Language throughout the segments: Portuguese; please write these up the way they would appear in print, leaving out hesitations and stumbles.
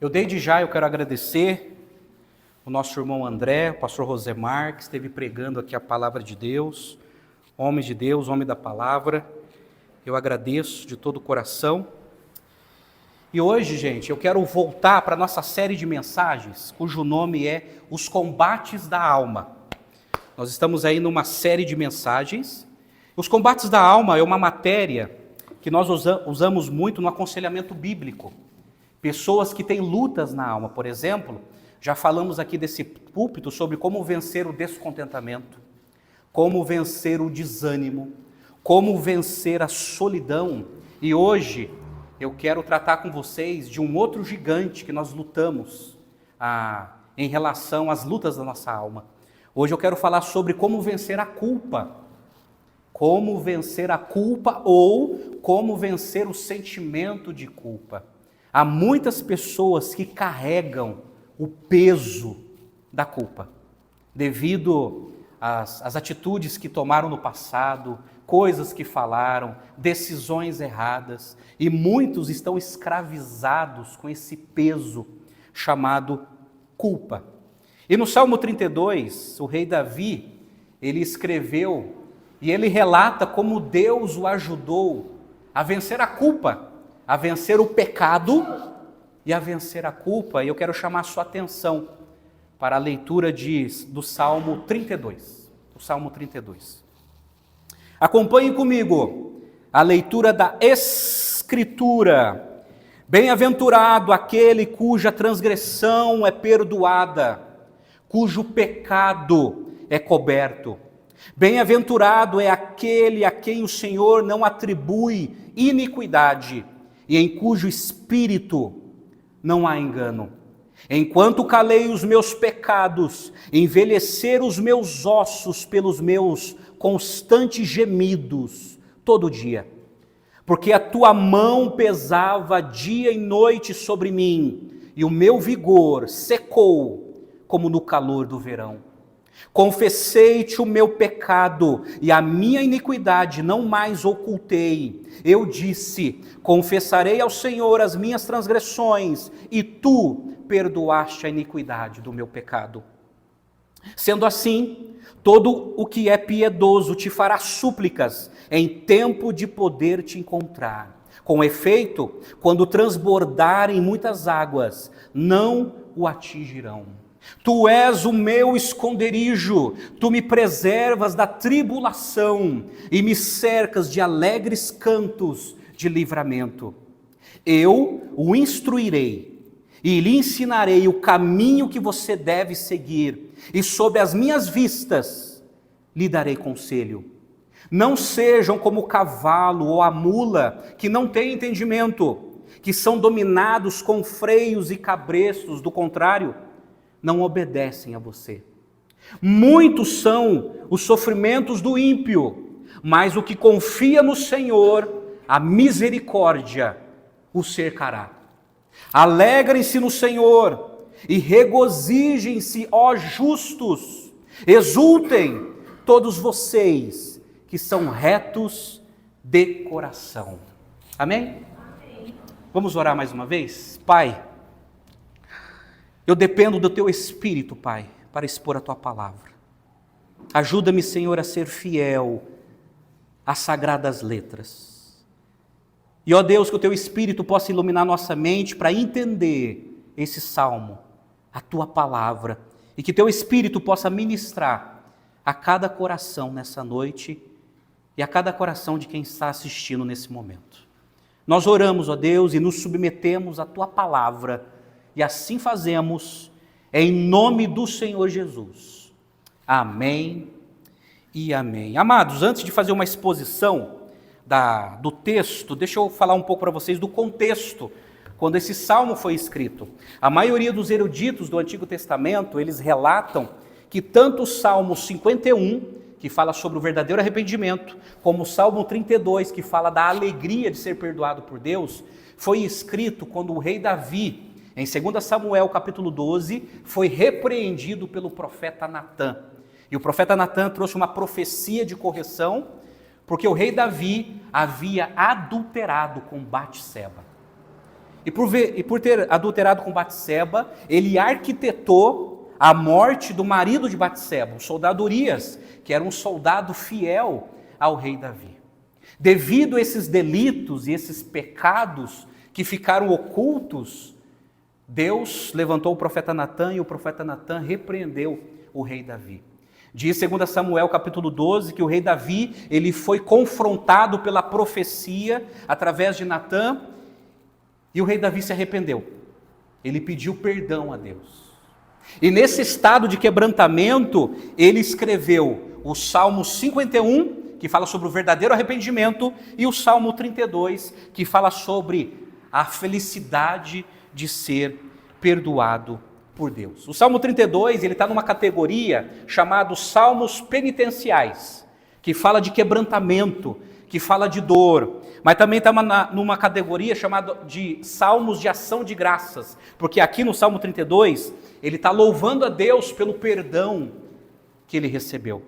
Desde já eu quero agradecer o nosso irmão André, o pastor Rosemar, que esteve pregando aqui a palavra de Deus, homem da palavra. Eu agradeço de todo o coração. E hoje, gente, eu quero voltar para a nossa série de mensagens, cujo nome é Os Combates da Alma. Nós estamos aí numa série de mensagens. Os combates da alma é uma matéria que nós usamos muito no aconselhamento bíblico. Pessoas que têm lutas na alma, por exemplo, já falamos aqui desse púlpito sobre como vencer o descontentamento, como vencer o desânimo, como vencer a solidão. E hoje eu quero tratar com vocês de um outro gigante que nós lutamos em relação às lutas da nossa alma. Hoje eu quero falar sobre como vencer a culpa. Como vencer a culpa ou como vencer o sentimento de culpa. Há muitas pessoas que carregam o peso da culpa, devido às atitudes que tomaram no passado, coisas que falaram, decisões erradas, e muitos estão escravizados com esse peso chamado culpa. E no Salmo 32, o rei Davi, ele escreveu e ele relata como Deus o ajudou a vencer a culpa, a vencer o pecado e a vencer a culpa. E eu quero chamar a sua atenção para a leitura do Salmo 32. O Salmo 32. Acompanhe comigo a leitura da Escritura. Bem-aventurado aquele cuja transgressão é perdoada, cujo pecado é coberto. Bem-aventurado é aquele a quem o Senhor não atribui iniquidade e em cujo espírito não há engano. Enquanto calei os meus pecados, envelheceram os meus ossos pelos meus constantes gemidos todo dia. Porque a tua mão pesava dia e noite sobre mim, e o meu vigor secou como no calor do verão. Confessei-te o meu pecado e a minha iniquidade não mais ocultei. Eu disse, confessarei ao Senhor as minhas transgressões e tu perdoaste a iniquidade do meu pecado. Sendo assim, todo o que é piedoso te fará súplicas em tempo de poder te encontrar. Com efeito, quando transbordarem muitas águas, não o atingirão. Tu és o meu esconderijo, tu me preservas da tribulação e me cercas de alegres cantos de livramento. Eu o instruirei e lhe ensinarei o caminho que você deve seguir, e sob as minhas vistas lhe darei conselho. Não sejam como o cavalo ou a mula, que não têm entendimento, que são dominados com freios e cabrestos, do contrário, não obedecem a você. Muitos são os sofrimentos do ímpio, mas o que confia no Senhor, a misericórdia o cercará. Alegrem-se no Senhor e regozijem-se, ó justos, exultem todos vocês que são retos de coração. Amém? Amém. Vamos orar mais uma vez? Pai, eu dependo do Teu Espírito, Pai, para expor a Tua palavra. Ajuda-me, Senhor, a ser fiel às sagradas letras. E, ó Deus, que o Teu Espírito possa iluminar nossa mente para entender esse salmo, a Tua palavra, e que Teu Espírito possa ministrar a cada coração nessa noite e a cada coração de quem está assistindo nesse momento. Nós oramos, ó Deus, e nos submetemos à Tua palavra, e assim fazemos, em nome do Senhor Jesus. Amém e amém. Amados, antes de fazer uma exposição do texto, deixa eu falar um pouco para vocês do contexto, quando esse salmo foi escrito. A maioria dos eruditos do Antigo Testamento, eles relatam que tanto o Salmo 51, que fala sobre o verdadeiro arrependimento, como o Salmo 32, que fala da alegria de ser perdoado por Deus, foi escrito quando o rei Davi, em 2 Samuel capítulo 12, foi repreendido pelo profeta Natã. E o profeta Natã trouxe uma profecia de correção, porque o rei Davi havia adulterado com Batseba. e por ter adulterado com Batseba, ele arquitetou a morte do marido de Batseba, o soldado Urias, que era um soldado fiel ao rei Davi. Devido a esses delitos e esses pecados que ficaram ocultos, Deus levantou o profeta Natã e o profeta Natã repreendeu o rei Davi. Diz 2 Samuel capítulo 12 que o rei Davi ele foi confrontado pela profecia através de Natã e o rei Davi se arrependeu. Ele pediu perdão a Deus. E nesse estado de quebrantamento, ele escreveu o Salmo 51, que fala sobre o verdadeiro arrependimento, e o Salmo 32, que fala sobre a felicidade de ser perdoado por Deus. O Salmo 32, ele está numa categoria chamada Salmos penitenciais, que fala de quebrantamento, que fala de dor, mas também está numa categoria chamada de Salmos de ação de graças, porque aqui no Salmo 32, ele está louvando a Deus pelo perdão que ele recebeu.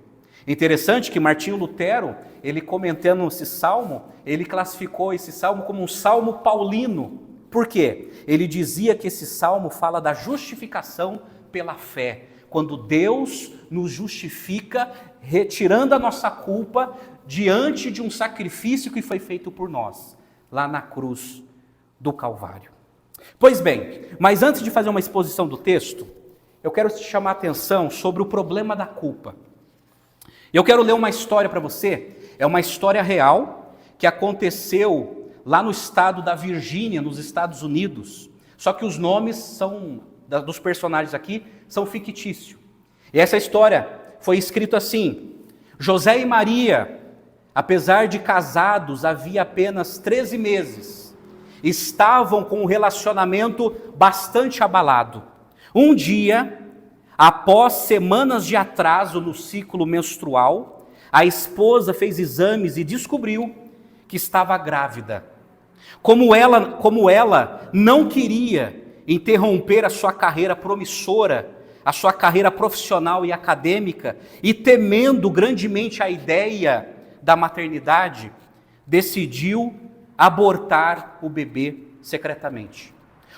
Interessante que Martinho Lutero, ele comentando esse salmo, ele classificou esse salmo como um salmo paulino. Por quê? Ele dizia que esse salmo fala da justificação pela fé, quando Deus nos justifica, retirando a nossa culpa diante de um sacrifício que foi feito por nós, lá na cruz do Calvário. Pois bem, mas antes de fazer uma exposição do texto, eu quero te chamar a atenção sobre o problema da culpa. Eu quero ler uma história para você, é uma história real que aconteceu lá no estado da Virgínia, nos Estados Unidos, só que os nomes dos personagens aqui são fictícios. E essa história foi escrita assim: José e Maria, apesar de casados havia apenas 13 meses, estavam com um relacionamento bastante abalado. Um dia, após semanas de atraso no ciclo menstrual, a esposa fez exames e descobriu que estava grávida. Como ela não queria interromper a sua carreira promissora, a sua carreira profissional e acadêmica, e temendo grandemente a ideia da maternidade, decidiu abortar o bebê secretamente.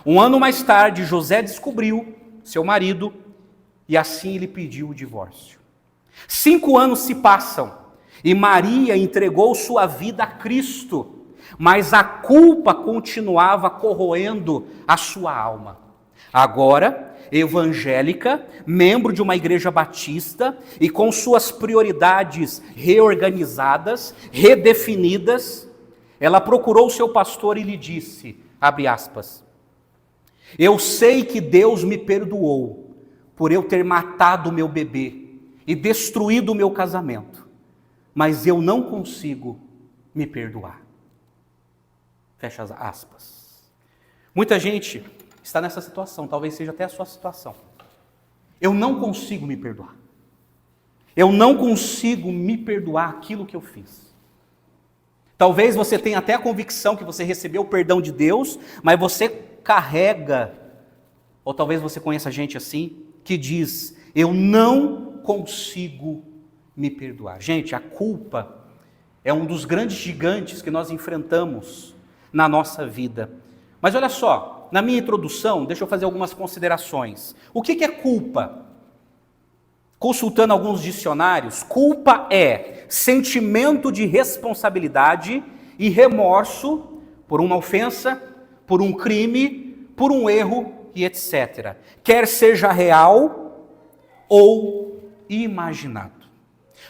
Um ano mais tarde, José descobriu seu marido e assim ele pediu o divórcio. 5 anos se passam e Maria entregou sua vida a Cristo, mas a culpa continuava corroendo a sua alma. Agora, evangélica, membro de uma igreja batista e com suas prioridades reorganizadas, redefinidas, ela procurou seu pastor e lhe disse, abre aspas, eu sei que Deus me perdoou por eu ter matado meu bebê e destruído o meu casamento, mas eu não consigo me perdoar. Fecha as aspas. Muita gente está nessa situação, talvez seja até a sua situação. Eu não consigo me perdoar. Eu não consigo me perdoar aquilo que eu fiz. Talvez você tenha até a convicção que você recebeu o perdão de Deus, mas você carrega, ou talvez você conheça gente assim, que diz, eu não consigo me perdoar. Gente, a culpa é um dos grandes gigantes que nós enfrentamos na nossa vida. Mas olha só, na minha introdução, deixa eu fazer algumas considerações. O que é culpa? Consultando alguns dicionários, culpa é sentimento de responsabilidade e remorso por uma ofensa, por um crime, por um erro e etc. Quer seja real ou imaginado.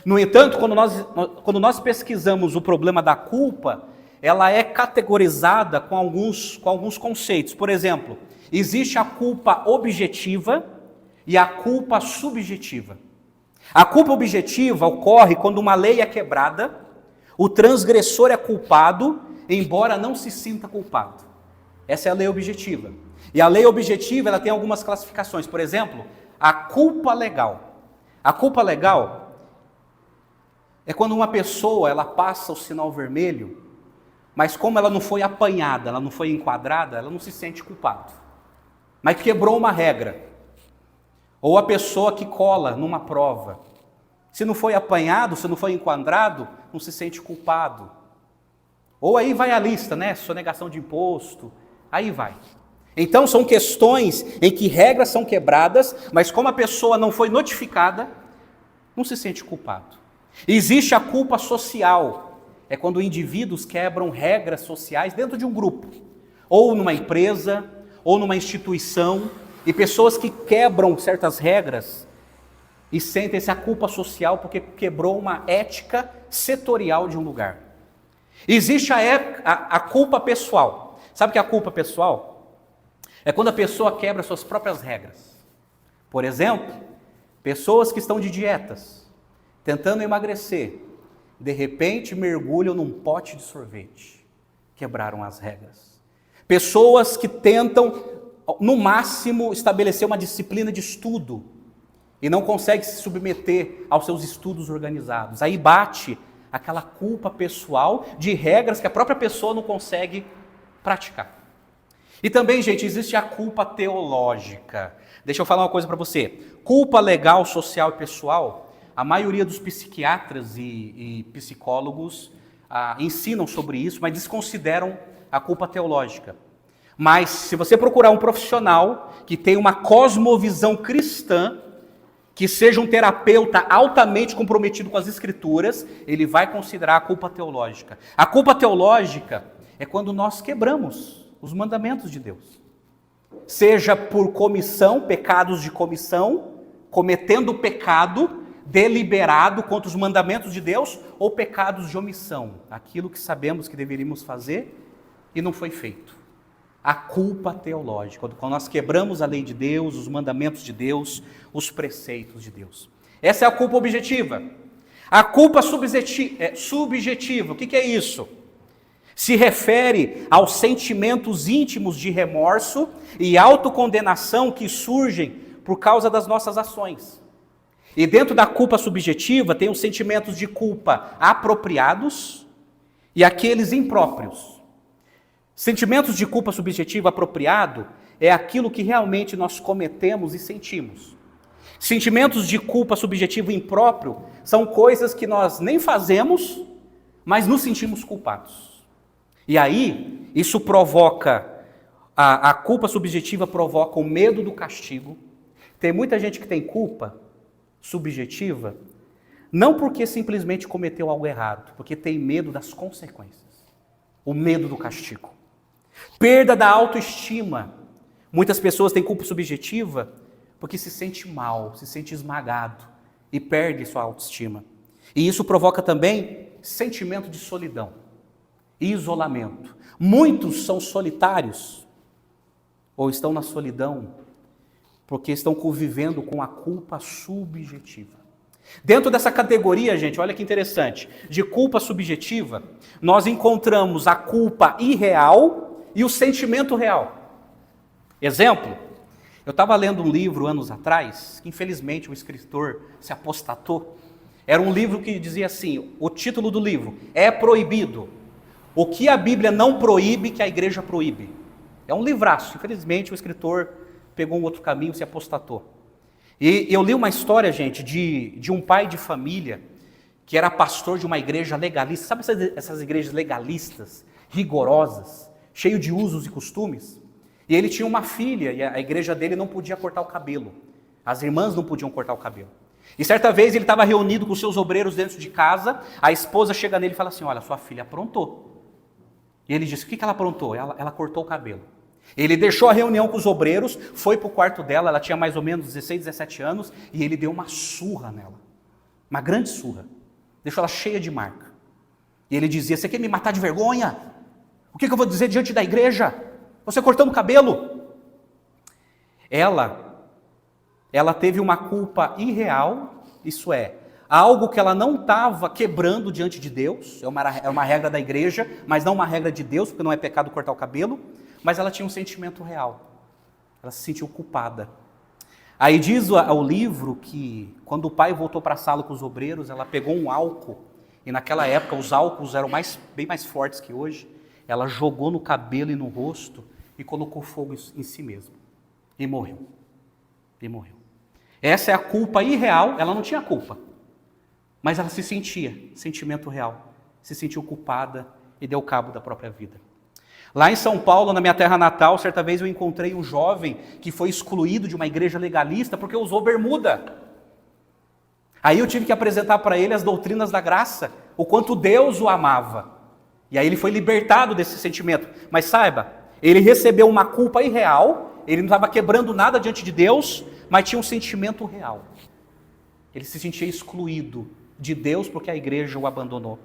No entanto, quando nós pesquisamos o problema da culpa, ela é categorizada com alguns conceitos. Por exemplo, existe a culpa objetiva e a culpa subjetiva. A culpa objetiva ocorre quando uma lei é quebrada, o transgressor é culpado, embora não se sinta culpado. Essa é a lei objetiva. E a lei objetiva ela tem algumas classificações. Por exemplo, a culpa legal. A culpa legal é quando uma pessoa ela passa o sinal vermelho, mas como ela não foi apanhada, ela não foi enquadrada, ela não se sente culpada. Mas quebrou uma regra. Ou a pessoa que cola numa prova. Se não foi apanhado, se não foi enquadrado, não se sente culpado. Ou aí vai a lista, né? Sonegação de imposto, Aí vai. Então são questões em que regras são quebradas, mas como a pessoa não foi notificada, não se sente culpado. Existe a culpa social, é quando indivíduos quebram regras sociais dentro de um grupo, ou numa empresa, ou numa instituição, e pessoas que quebram certas regras e sentem-se a culpa social porque quebrou uma ética setorial de um lugar. Existe a culpa pessoal. Sabe o que é a culpa pessoal? É quando a pessoa quebra suas próprias regras. Por exemplo, pessoas que estão de dietas, tentando emagrecer, de repente mergulham num pote de sorvete. Quebraram as regras. Pessoas que tentam, no máximo, estabelecer uma disciplina de estudo e não conseguem se submeter aos seus estudos organizados. Aí bate aquela culpa pessoal de regras que a própria pessoa não consegue praticar. E também, gente, existe a culpa teológica. Deixa eu falar uma coisa para você. Culpa legal, social e pessoal, a maioria dos psiquiatras e psicólogos ensinam sobre isso, mas desconsideram a culpa teológica. Mas se você procurar um profissional que tem uma cosmovisão cristã, que seja um terapeuta altamente comprometido com as escrituras, ele vai considerar a culpa teológica. A culpa teológica é quando nós quebramos os mandamentos de Deus. Seja por comissão, pecados de comissão, cometendo pecado deliberado contra os mandamentos de Deus, ou pecados de omissão, aquilo que sabemos que deveríamos fazer e não foi feito. A culpa teológica, quando nós quebramos a lei de Deus, os mandamentos de Deus, os preceitos de Deus. Essa é a culpa objetiva. A culpa subjetiva, o que é isso? Se refere aos sentimentos íntimos de remorso e autocondenação que surgem por causa das nossas ações. E dentro da culpa subjetiva tem os sentimentos de culpa apropriados e aqueles impróprios. Sentimentos de culpa subjetiva apropriado é aquilo que realmente nós cometemos e sentimos. Sentimentos de culpa subjetiva impróprio são coisas que nós nem fazemos, mas nos sentimos culpados. E aí, isso provoca, a culpa subjetiva provoca o medo do castigo. Tem muita gente que tem culpa subjetiva, não porque simplesmente cometeu algo errado, porque tem medo das consequências. O medo do castigo. Perda da autoestima. Muitas pessoas têm culpa subjetiva porque se sente mal, se sente esmagado e perde sua autoestima. E isso provoca também sentimento de solidão e isolamento. Muitos são solitários ou estão na solidão porque estão convivendo com a culpa subjetiva. Dentro dessa categoria, gente, olha que interessante, de culpa subjetiva, nós encontramos a culpa irreal e o sentimento real. Exemplo, eu estava lendo um livro anos atrás, que infelizmente o escritor se apostatou. Era um livro que dizia assim, o título do livro, É Proibido. O que a Bíblia não proíbe, que a igreja proíbe. É um livraço, infelizmente o escritor pegou um outro caminho, se apostatou. E eu li uma história, gente, de um pai de família que era pastor de uma igreja legalista. Sabe essas igrejas legalistas, rigorosas, cheio de usos e costumes? E ele tinha uma filha e a igreja dele não podia cortar o cabelo. As irmãs não podiam cortar o cabelo. E certa vez ele estava reunido com seus obreiros dentro de casa, a esposa chega nele e fala assim, olha, sua filha aprontou. E ele disse, o que ela aprontou? Ela cortou o cabelo. Ele deixou a reunião com os obreiros, foi para o quarto dela, ela tinha mais ou menos 16, 17 anos, e ele deu uma surra nela. Uma grande surra. Deixou ela cheia de marca. E ele dizia, você quer me matar de vergonha? O que eu vou dizer diante da igreja? Você cortando o cabelo? Ela teve uma culpa irreal, isso é, algo que ela não estava quebrando diante de Deus, é uma regra da igreja, mas não uma regra de Deus, porque não é pecado cortar o cabelo, mas ela tinha um sentimento real, ela se sentiu culpada. Aí diz o livro que quando o pai voltou para a sala com os obreiros, ela pegou um álcool, e naquela época os álcools eram bem mais fortes que hoje, ela jogou no cabelo e no rosto e colocou fogo em si mesma. E morreu. Essa é a culpa irreal, ela não tinha culpa, mas ela se sentia, sentimento real, se sentiu culpada e deu cabo da própria vida. Lá em São Paulo, na minha terra natal, certa vez eu encontrei um jovem que foi excluído de uma igreja legalista porque usou bermuda. Aí eu tive que apresentar para ele as doutrinas da graça, o quanto Deus o amava. E aí ele foi libertado desse sentimento. Mas saiba, ele recebeu uma culpa irreal, ele não estava quebrando nada diante de Deus, mas tinha um sentimento real. Ele se sentia excluído de Deus porque a igreja o abandonou.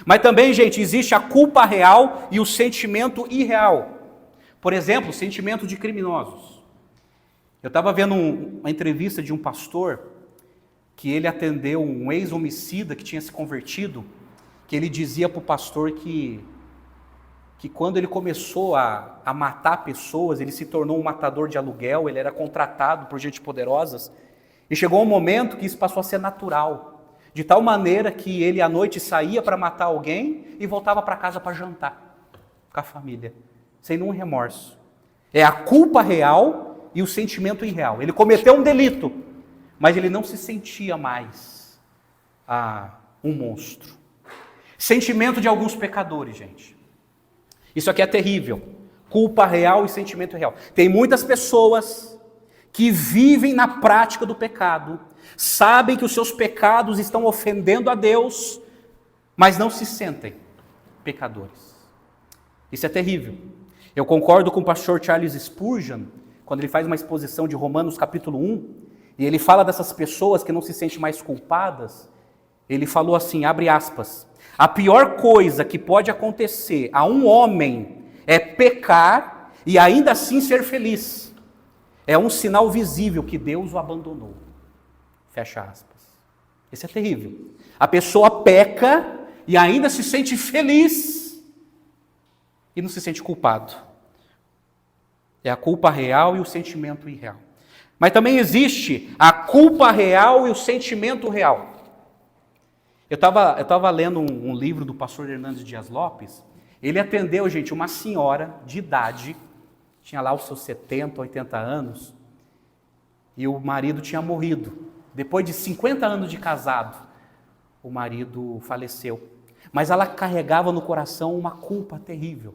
Mas também, gente, existe a culpa real e o sentimento irreal. Por exemplo, o sentimento de criminosos. Eu estava vendo uma entrevista de um pastor que ele atendeu um ex-homicida que tinha se convertido, que ele dizia para o pastor que quando ele começou a matar pessoas, ele se tornou um matador de aluguel, ele era contratado por gente poderosas, e chegou um momento que isso passou a ser natural. De tal maneira que ele à noite saía para matar alguém e voltava para casa para jantar com a família, sem nenhum remorso. É a culpa real e o sentimento irreal. Ele cometeu um delito, mas ele não se sentia mais um monstro. Sentimento de alguns pecadores, gente. Isso aqui é terrível. Culpa real e sentimento real. Tem muitas pessoas que vivem na prática do pecado, sabem que os seus pecados estão ofendendo a Deus, mas não se sentem pecadores. Isso é terrível. Eu concordo com o pastor Charles Spurgeon, quando ele faz uma exposição de Romanos capítulo 1, e ele fala dessas pessoas que não se sentem mais culpadas. Ele falou assim, abre aspas, a pior coisa que pode acontecer a um homem é pecar e ainda assim ser feliz. É um sinal visível que Deus o abandonou. Fecha aspas. Isso é terrível. A pessoa peca e ainda se sente feliz e não se sente culpado. É a culpa real e o sentimento irreal. Mas também existe a culpa real e o sentimento real. Eu estava lendo um livro do pastor Hernandes Dias Lopes. Ele atendeu, gente, uma senhora de idade, tinha lá os seus 70, 80 anos, e o marido tinha morrido. Depois de 50 anos de casado, o marido faleceu. Mas ela carregava no coração uma culpa terrível.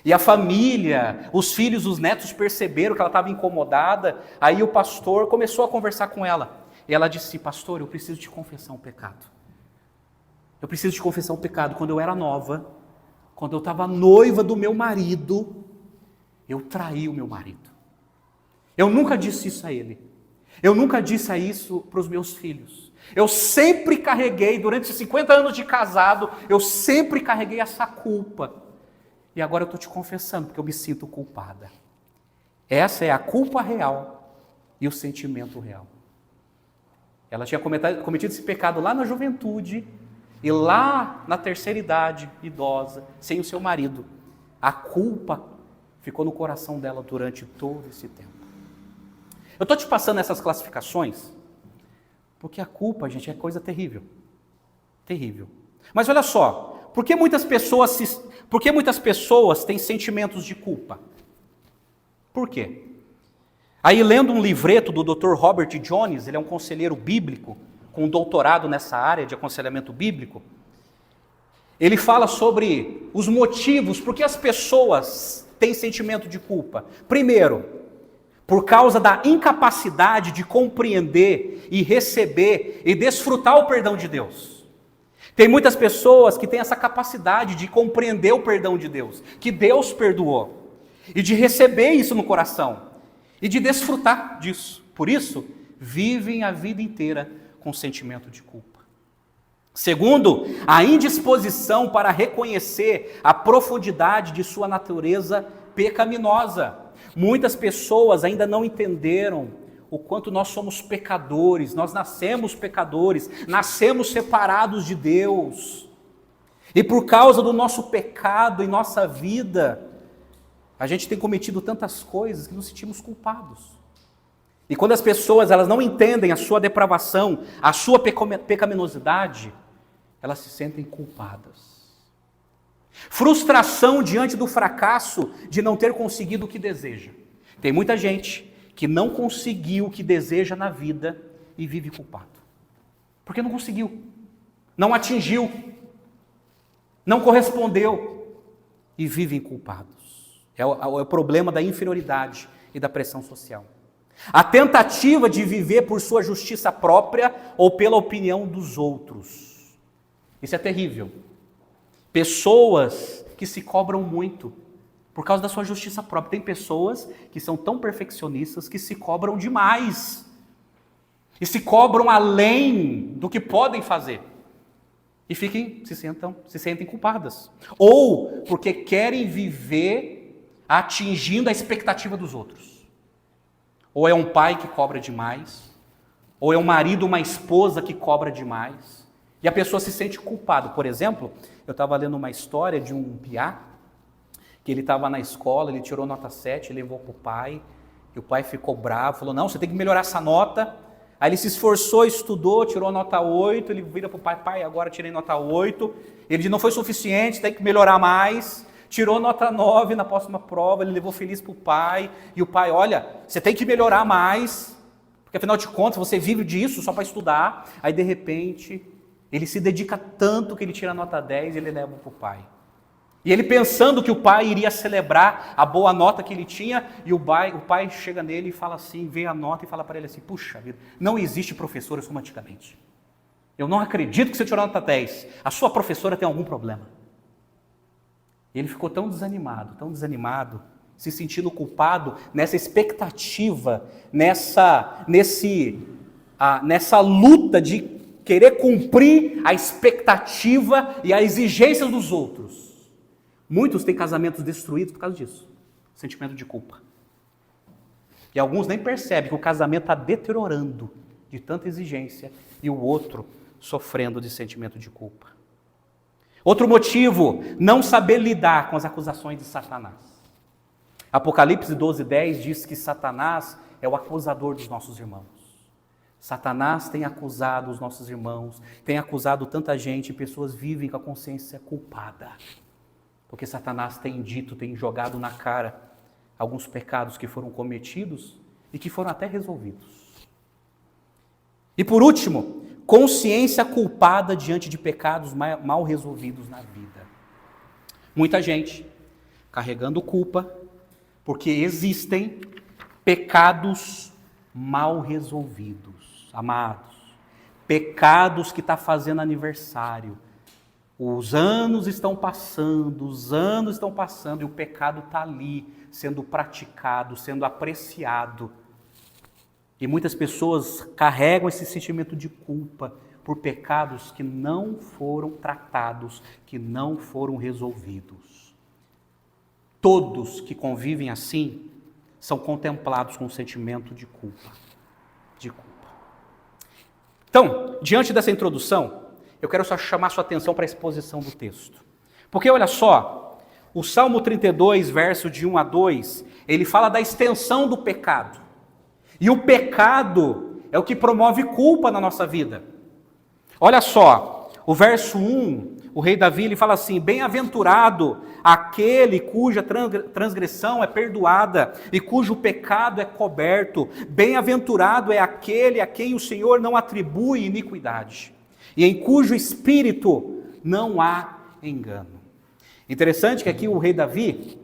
E a família, os filhos, os netos perceberam que ela estava incomodada. Aí o pastor começou a conversar com ela. E ela disse, pastor, eu preciso te confessar um pecado. Eu preciso te confessar um pecado. Quando eu era nova, quando eu estava noiva do meu marido, eu traí o meu marido. Eu nunca disse isso a ele. Eu nunca disse isso para os meus filhos. Eu sempre carreguei, durante 50 anos de casado, eu sempre carreguei essa culpa. E agora eu estou te confessando, porque eu me sinto culpada. Essa é a culpa real e o sentimento real. Ela tinha cometido esse pecado lá na juventude e lá na terceira idade, idosa, sem o seu marido. A culpa ficou no coração dela durante todo esse tempo. Eu estou te passando essas classificações porque a culpa, gente, é coisa terrível. Terrível. Mas olha só, por que muitas pessoas têm sentimentos de culpa? Por quê? Aí lendo um livreto do Dr. Robert Jones, ele é um conselheiro bíblico, com um doutorado nessa área de aconselhamento bíblico, ele fala sobre os motivos por que as pessoas têm sentimento de culpa. Primeiro, por causa da incapacidade de compreender e receber e desfrutar o perdão de Deus. Tem muitas pessoas que têm essa capacidade de compreender o perdão de Deus, que Deus perdoou, e de receber isso no coração, e de desfrutar disso. Por isso, vivem a vida inteira com sentimento de culpa. Segundo, a indisposição para reconhecer a profundidade de sua natureza pecaminosa. Muitas pessoas ainda não entenderam o quanto nós somos pecadores, nós nascemos pecadores, nascemos separados de Deus. E por causa do nosso pecado em nossa vida, a gente tem cometido tantas coisas que nos sentimos culpados. E quando as pessoas elas não entendem a sua depravação, a sua pecaminosidade, elas se sentem culpadas. Frustração diante do fracasso de não ter conseguido o que deseja. Tem muita gente que não conseguiu o que deseja na vida e vive culpado. Porque não conseguiu, não atingiu, não correspondeu. e vivem culpados. É o problema da inferioridade e da pressão social. A tentativa de viver por sua justiça própria ou pela opinião dos outros. Isso é terrível. Pessoas que se cobram muito por causa da sua justiça própria. Tem pessoas que são tão perfeccionistas que se cobram demais. E se cobram além do que podem fazer. E se sentem culpadas. Ou porque querem viver atingindo a expectativa dos outros. Ou é um pai que cobra demais, ou é um marido, uma esposa que cobra demais, e a pessoa se sente culpada. Por exemplo, eu estava lendo uma história de um piá, que ele estava na escola, ele tirou nota 7, levou para o pai, e o pai ficou bravo, falou, não, você tem que melhorar essa nota. Aí ele se esforçou, estudou, tirou nota 8, ele vira para o pai, pai, agora tirei nota 8, ele disse, não foi suficiente, tem que melhorar mais. Tirou nota 9 na próxima prova, ele levou feliz para o pai, e o pai, olha, você tem que melhorar mais, porque afinal de contas você vive disso só para estudar. Aí de repente, ele se dedica tanto que ele tira nota 10 e ele leva para o pai. E ele pensando que o pai iria celebrar a boa nota que ele tinha, e o pai chega nele e fala assim, vê a nota e fala para ele assim, puxa vida, não existe professor automaticamente. Eu não acredito que você tirou nota 10, a sua professora tem algum problema. E ele ficou tão desanimado, se sentindo culpado nessa expectativa, nessa luta de querer cumprir a expectativa e a exigência dos outros. Muitos têm casamentos destruídos por causa disso, sentimento de culpa. E alguns nem percebem que o casamento está deteriorando de tanta exigência e o outro sofrendo de sentimento de culpa. Outro motivo, não saber lidar com as acusações de Satanás. Apocalipse 12:10 diz que Satanás é o acusador dos nossos irmãos. Satanás tem acusado os nossos irmãos, tem acusado tanta gente, e pessoas vivem com a consciência culpada. Porque Satanás tem dito, tem jogado na cara alguns pecados que foram cometidos e que foram até resolvidos. E por último, consciência culpada diante de pecados mal resolvidos na vida. Muita gente carregando culpa porque existem pecados mal resolvidos, amados. Pecados que está fazendo aniversário. Os anos estão passando e o pecado está ali, sendo praticado, sendo apreciado. E muitas pessoas carregam esse sentimento de culpa por pecados que não foram tratados, que não foram resolvidos. Todos que convivem assim são contemplados com um sentimento de culpa. Então, diante dessa introdução, eu quero só chamar sua atenção para a exposição do texto. Porque olha só, o Salmo 32, verso de 1 a 2, ele fala da extensão do pecado. E o pecado é o que promove culpa na nossa vida. Olha só, o verso 1, o rei Davi, ele fala assim, bem-aventurado aquele cuja transgressão é perdoada e cujo pecado é coberto. Bem-aventurado é aquele a quem o Senhor não atribui iniquidade e em cujo espírito não há engano. Interessante que aqui o rei Davi,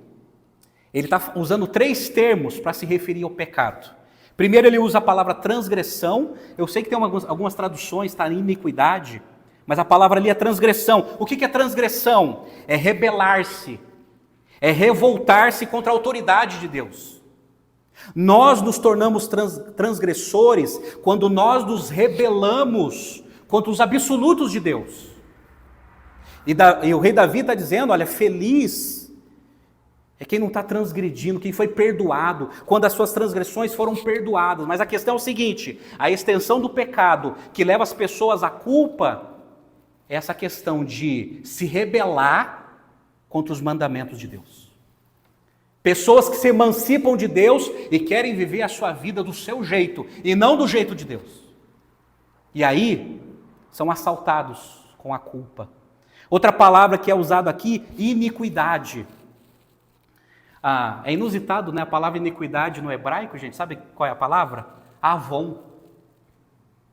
ele está usando 3 termos para se referir ao pecado. Primeiro ele usa a palavra transgressão. Eu sei que tem algumas traduções, está em iniquidade, mas a palavra ali é transgressão. O que é transgressão? É rebelar-se, é revoltar-se contra a autoridade de Deus. Nós nos tornamos transgressores quando nós nos rebelamos contra os absolutos de Deus. E o rei Davi está dizendo, olha, feliz é quem não está transgredindo, quem foi perdoado, quando as suas transgressões foram perdoadas. Mas a questão é o seguinte, a extensão do pecado que leva as pessoas à culpa é essa questão de se rebelar contra os mandamentos de Deus. Pessoas que se emancipam de Deus e querem viver a sua vida do seu jeito e não do jeito de Deus. E aí são assaltados com a culpa. Outra palavra que é usada aqui, iniquidade. É inusitado, né? A palavra iniquidade no hebraico, gente, sabe qual é a palavra? Avon.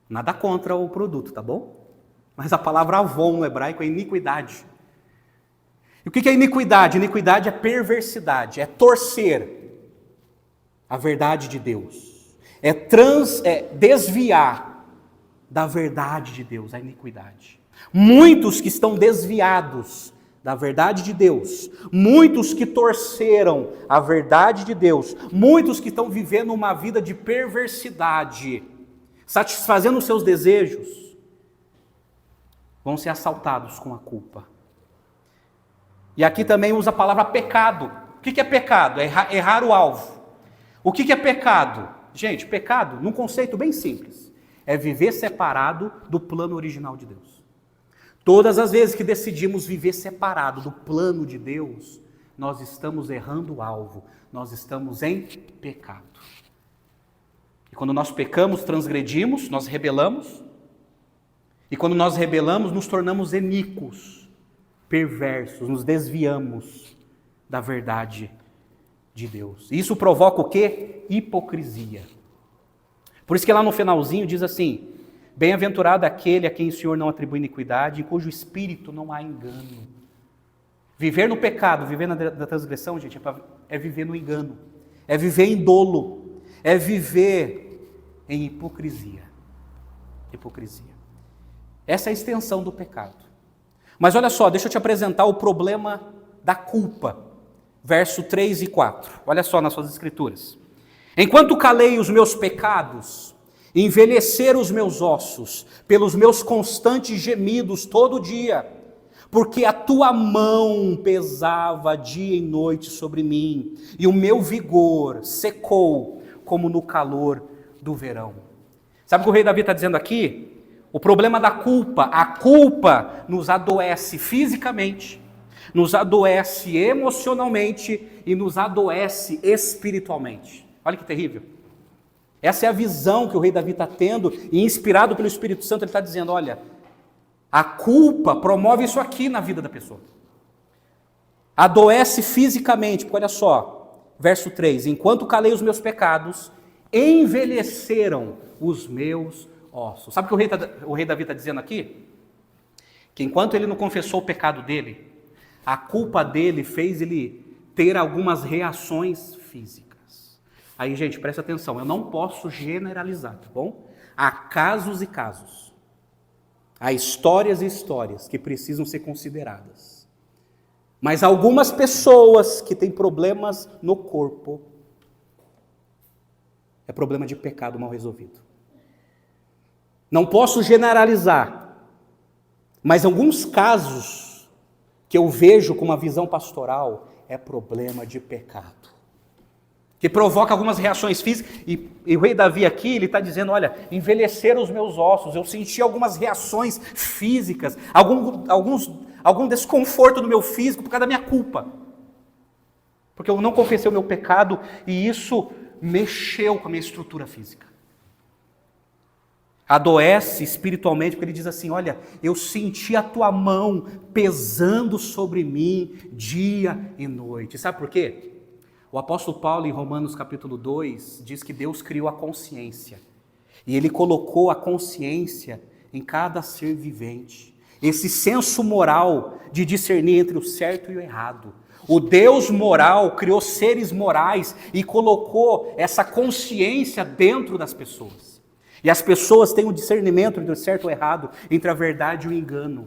Nada contra o produto, tá bom? Mas a palavra avon no hebraico é iniquidade. E o que é iniquidade? Iniquidade é perversidade, é torcer a verdade de Deus, é desviar da verdade de Deus, a iniquidade. Muitos que estão desviados da verdade de Deus, muitos que torceram a verdade de Deus, muitos que estão vivendo uma vida de perversidade, satisfazendo os seus desejos, vão ser assaltados com a culpa. E aqui também usa a palavra pecado. O que é pecado? É errar o alvo. O que é pecado? Gente, pecado, num conceito bem simples, é viver separado do plano original de Deus. Todas as vezes que decidimos viver separado do plano de Deus, nós estamos errando o alvo, nós estamos em pecado. E quando nós pecamos, transgredimos, nós rebelamos. E quando nós rebelamos, nos tornamos iníquos, perversos, nos desviamos da verdade de Deus. Isso provoca o quê? Hipocrisia. Por isso que lá no finalzinho diz assim: bem-aventurado aquele a quem o Senhor não atribui iniquidade, em cujo espírito não há engano. Viver no pecado, viver na transgressão, gente, é viver no engano, é viver em dolo, é viver em hipocrisia. Hipocrisia. Essa é a extensão do pecado. Mas olha só, deixa eu te apresentar o problema da culpa. Verso 3 e 4. Olha só nas suas escrituras. Enquanto calei os meus pecados, envelheceram os meus ossos, pelos meus constantes gemidos todo dia, porque a tua mão pesava dia e noite sobre mim, e o meu vigor secou como no calor do verão. Sabe o que o rei Davi está dizendo aqui? O problema da culpa, a culpa nos adoece fisicamente, nos adoece emocionalmente e nos adoece espiritualmente. Olha que terrível. Essa é a visão que o rei Davi está tendo, e inspirado pelo Espírito Santo, ele está dizendo, olha, a culpa promove isso aqui na vida da pessoa. Adoece fisicamente, porque olha só, verso 3, enquanto calei os meus pecados, envelheceram os meus ossos. Sabe o que o rei Davi está dizendo aqui? Que enquanto ele não confessou o pecado dele, a culpa dele fez ele ter algumas reações físicas. Aí, gente, presta atenção, eu não posso generalizar, tá bom? Há casos e casos. Há histórias e histórias que precisam ser consideradas. Mas algumas pessoas que têm problemas no corpo, é problema de pecado mal resolvido. Não posso generalizar, mas alguns casos que eu vejo com uma visão pastoral é problema de pecado, que provoca algumas reações físicas, e o rei Davi aqui, ele está dizendo, olha, envelheceram os meus ossos, eu senti algumas reações físicas, algum desconforto no meu físico por causa da minha culpa, porque eu não confessei o meu pecado, e isso mexeu com a minha estrutura física. Adoece espiritualmente, porque ele diz assim, olha, eu senti a tua mão pesando sobre mim dia e noite. Sabe por quê? O apóstolo Paulo, em Romanos capítulo 2, diz que Deus criou a consciência. E ele colocou a consciência em cada ser vivente. Esse senso moral de discernir entre o certo e o errado. O Deus moral criou seres morais e colocou essa consciência dentro das pessoas. E as pessoas têm o discernimento entre o certo e o errado, entre a verdade e o engano.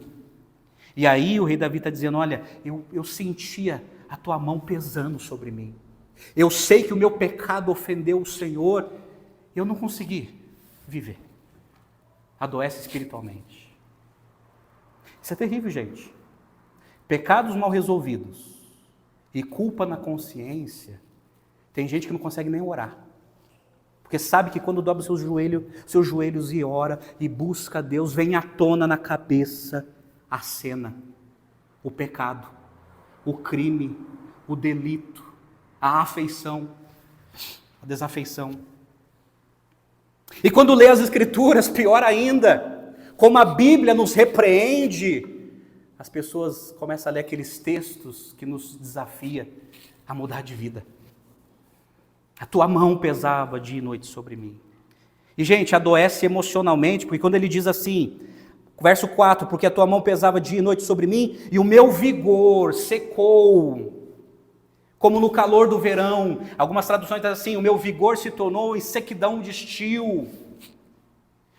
E aí o rei Davi está dizendo, olha, eu sentia a tua mão pesando sobre mim. Eu sei que o meu pecado ofendeu o Senhor, eu não consegui viver. Adoece espiritualmente. Isso é terrível, gente. Pecados mal resolvidos e culpa na consciência, tem gente que não consegue nem orar. Porque sabe que quando dobra seus joelhos e ora e busca a Deus, vem à tona na cabeça a cena, o pecado, o crime, o delito, a afeição, a desafeição. E quando lê as Escrituras, pior ainda, como a Bíblia nos repreende, as pessoas começam a ler aqueles textos que nos desafia a mudar de vida. A tua mão pesava dia e noite sobre mim. E, gente, adoece emocionalmente, porque quando ele diz assim, Verso 4, porque a tua mão pesava dia e noite sobre mim, e o meu vigor secou, como no calor do verão. Algumas traduções dizem assim, o meu vigor se tornou em sequidão de estio.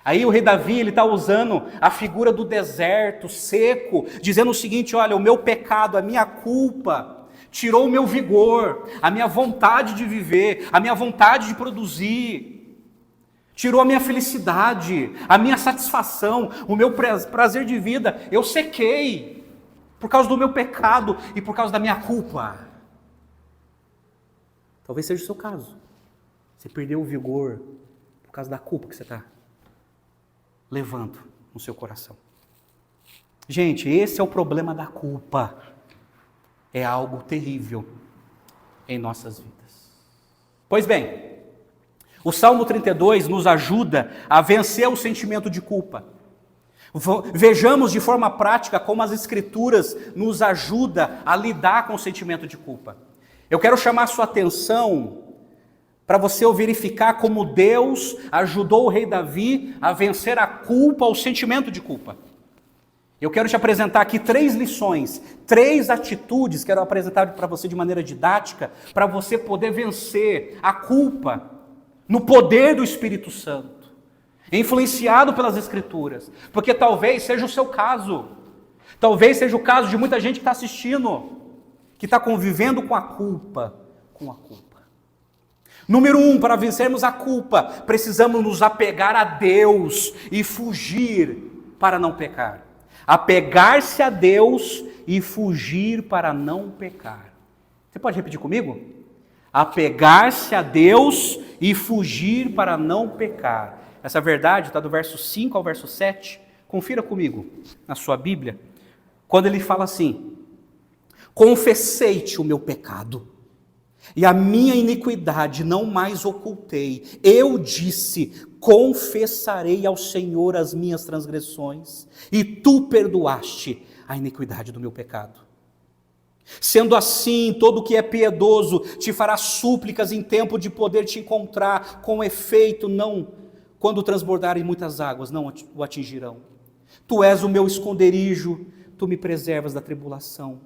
Aí o rei Davi, ele está usando a figura do deserto seco, dizendo o seguinte, olha, o meu pecado, a minha culpa, tirou o meu vigor, a minha vontade de viver, a minha vontade de produzir, tirou a minha felicidade, a minha satisfação, o meu prazer de vida. Eu sequei por causa do meu pecado e por causa da minha culpa. Talvez seja o seu caso. Você perdeu o vigor por causa da culpa que você está levando no seu coração. Gente, esse é o problema da culpa. É algo terrível em nossas vidas. Pois bem, o Salmo 32 nos ajuda a vencer o sentimento de culpa. Vejamos de forma prática como as Escrituras nos ajudam a lidar com o sentimento de culpa. Eu quero chamar a sua atenção para você verificar como Deus ajudou o rei Davi a vencer a culpa, o sentimento de culpa. Eu quero te apresentar aqui 3 lições, 3 atitudes, quero apresentar para você de maneira didática, para você poder vencer a culpa no poder do Espírito Santo, influenciado pelas Escrituras, porque talvez seja o seu caso, talvez seja o caso de muita gente que está assistindo, que está convivendo com a culpa, Número 1, para vencermos a culpa, precisamos nos apegar a Deus e fugir para não pecar. Apegar-se a Deus e fugir para não pecar. Você pode repetir comigo? Apegar-se a Deus e fugir para não pecar. Essa verdade está do verso 5 ao verso 7. Confira comigo na sua Bíblia, quando ele fala assim: confessei-te o meu pecado, e a minha iniquidade não mais ocultei. Eu disse, confessarei ao Senhor as minhas transgressões, e tu perdoaste a iniquidade do meu pecado. Sendo assim, todo o que é piedoso te fará súplicas em tempo de poder te encontrar, com efeito, não quando transbordarem muitas águas, não o atingirão. Tu és o meu esconderijo, tu me preservas da tribulação,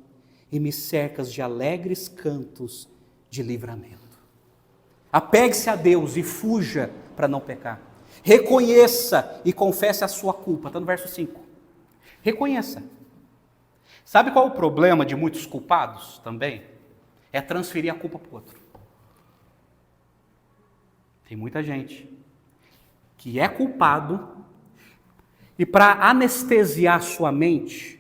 e me cercas de alegres cantos de livramento. Apegue-se a Deus e fuja para não pecar. Reconheça e confesse a sua culpa. Está no verso 5. Reconheça. Sabe qual é o problema de muitos culpados também? É transferir a culpa para o outro. Tem muita gente que é culpado e para anestesiar sua mente,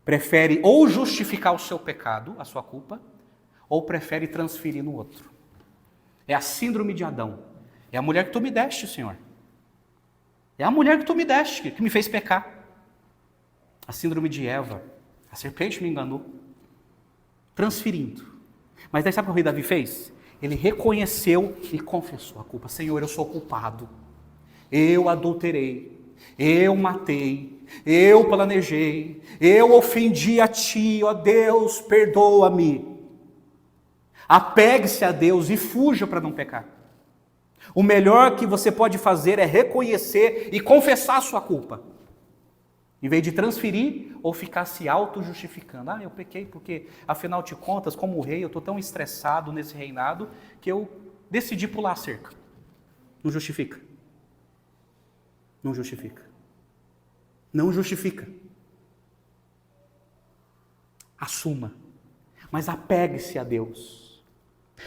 prefere ou justificar o seu pecado, a sua culpa, ou prefere transferir no outro. É a síndrome de Adão. É a mulher que tu me deste, Senhor. É a mulher que tu me deste, que me fez pecar. A síndrome de Eva. A serpente me enganou. Transferindo. Mas daí sabe o que o rei Davi fez? Ele reconheceu e confessou a culpa. Senhor, eu sou culpado. Eu adulterei. Eu matei. Eu planejei. Eu ofendi a ti, ó Deus, perdoa-me. Apegue-se a Deus e fuja para não pecar. O melhor que você pode fazer é reconhecer e confessar a sua culpa, em vez de transferir ou ficar se auto-justificando. Eu pequei porque, afinal de contas, como rei, eu estou tão estressado nesse reinado que eu decidi pular a cerca. Não justifica. Não justifica. Não justifica. Assuma. Mas apegue-se a Deus.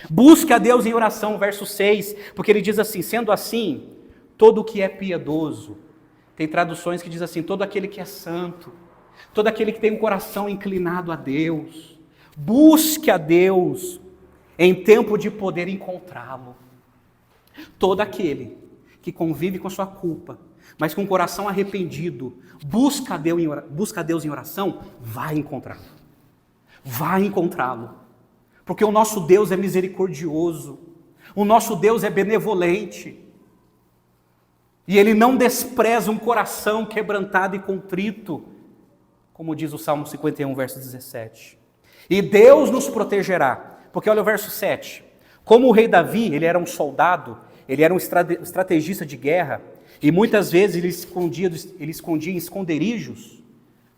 Busque a Deus em oração, verso 6, porque ele diz assim, sendo assim, todo o que é piedoso, tem traduções que diz assim, todo aquele que é santo, todo aquele que tem um coração inclinado a Deus, busque a Deus em tempo de poder encontrá-lo. Todo aquele que convive com sua culpa, mas com o coração arrependido, busca a Deus em oração, vai encontrá-lo. Vai encontrá-lo. Porque o nosso Deus é misericordioso, o nosso Deus é benevolente, e Ele não despreza um coração quebrantado e contrito, como diz o Salmo 51, verso 17. E Deus nos protegerá, porque olha o verso 7, como o rei Davi, ele era um soldado, ele era um estrategista de guerra, E muitas vezes ele escondia em esconderijos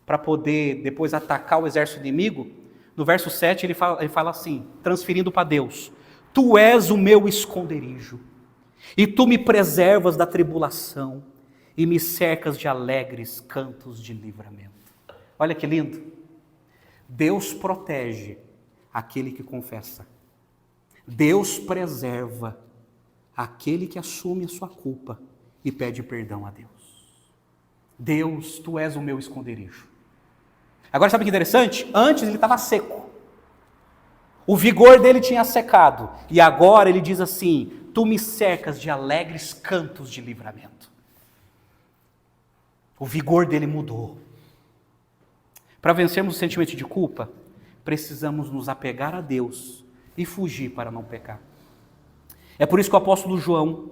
para poder depois atacar o exército inimigo. No verso 7 ele fala assim, transferindo para Deus: Tu és o meu esconderijo, e tu me preservas da tribulação, e me cercas de alegres cantos de livramento. Olha que lindo. Deus protege aquele que confessa. Deus preserva aquele que assume a sua culpa e pede perdão a Deus. Deus, tu és o meu esconderijo. Agora sabe que interessante? Antes ele estava seco. O vigor dele tinha secado. E agora ele diz assim: Tu me cercas de alegres cantos de livramento. O vigor dele mudou. Para vencermos o sentimento de culpa, precisamos nos apegar a Deus e fugir para não pecar. É por isso que o apóstolo João,